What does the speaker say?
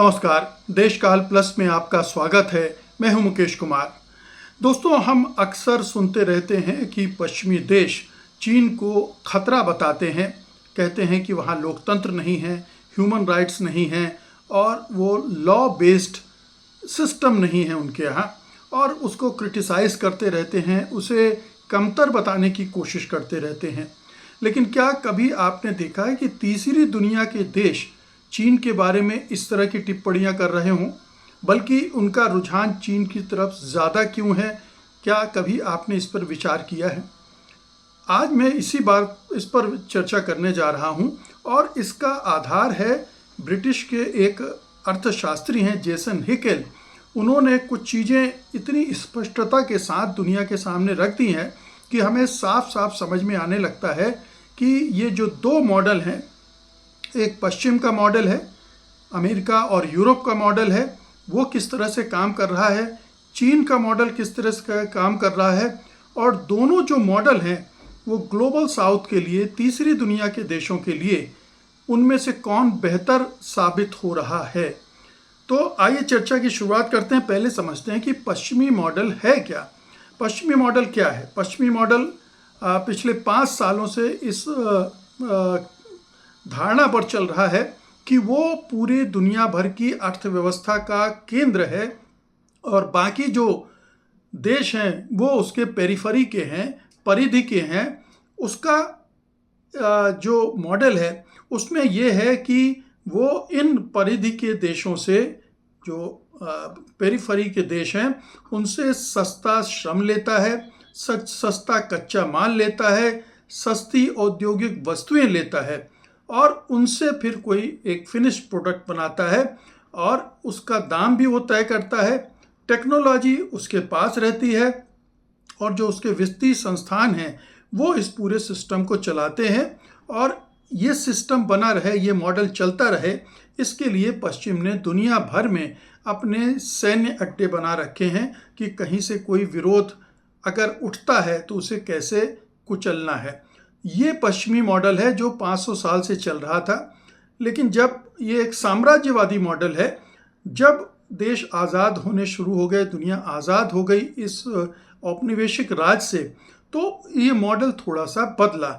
नमस्कार, देशकाल प्लस में आपका स्वागत है। मैं हूं मुकेश कुमार। दोस्तों, हम अक्सर सुनते रहते हैं कि पश्चिमी देश चीन को खतरा बताते हैं। कहते हैं कि वहां लोकतंत्र नहीं है, ह्यूमन राइट्स नहीं है और वो लॉ बेस्ड सिस्टम नहीं है उनके यहाँ, और उसको क्रिटिसाइज करते रहते हैं, उसे कमतर बताने की कोशिश करते रहते हैं। लेकिन क्या कभी आपने देखा है कि तीसरी दुनिया के देश चीन के बारे में इस तरह की टिप्पणियां कर रहे हों, बल्कि उनका रुझान चीन की तरफ ज़्यादा क्यों है? क्या कभी आपने इस पर विचार किया है? आज मैं इस पर चर्चा करने जा रहा हूं, और इसका आधार है ब्रिटिश के एक अर्थशास्त्री हैं, जेसन हिकेल। उन्होंने कुछ चीज़ें इतनी स्पष्टता के साथ दुनिया के सामने रख दी हैं कि हमें साफ साफ समझ में आने लगता है कि ये जो दो मॉडल हैं, एक पश्चिम का मॉडल है, अमेरिका और यूरोप का मॉडल है, वो किस तरह से काम कर रहा है, चीन का मॉडल किस तरह से काम कर रहा है, और दोनों जो मॉडल हैं वो ग्लोबल साउथ के लिए, तीसरी दुनिया के देशों के लिए, उनमें से कौन बेहतर साबित हो रहा है। तो आइए चर्चा की शुरुआत करते हैं। पहले समझते हैं कि पश्चिमी मॉडल है क्या। पश्चिमी मॉडल क्या है? पश्चिमी मॉडल पिछले 5 सालों से इस धारणा पर चल रहा है कि वो पूरी दुनिया भर की अर्थव्यवस्था का केंद्र है और बाकी जो देश हैं वो उसके पेरिफेरी के हैं, परिधि के हैं। उसका जो मॉडल है उसमें ये है कि वो इन परिधि के देशों से, जो पेरिफेरी के देश हैं, उनसे सस्ता श्रम लेता है, सस्ता कच्चा माल लेता है, सस्ती औद्योगिक वस्तुएं लेता है, और उनसे फिर कोई एक फिनिश्ड प्रोडक्ट बनाता है और उसका दाम भी वो तय करता है। टेक्नोलॉजी उसके पास रहती है और जो उसके वित्तीय संस्थान हैं वो इस पूरे सिस्टम को चलाते हैं, और ये सिस्टम बना रहे, ये मॉडल चलता रहे, इसके लिए पश्चिम ने दुनिया भर में अपने सैन्य अड्डे बना रखे हैं कि कहीं से कोई विरोध अगर उठता है तो उसे कैसे कुचलना है। ये पश्चिमी मॉडल है जो 500 साल से चल रहा था। लेकिन जब ये एक साम्राज्यवादी मॉडल है, जब देश आज़ाद होने शुरू हो गए, दुनिया आज़ाद हो गई इस औपनिवेशिक राज से, तो ये मॉडल थोड़ा सा बदला।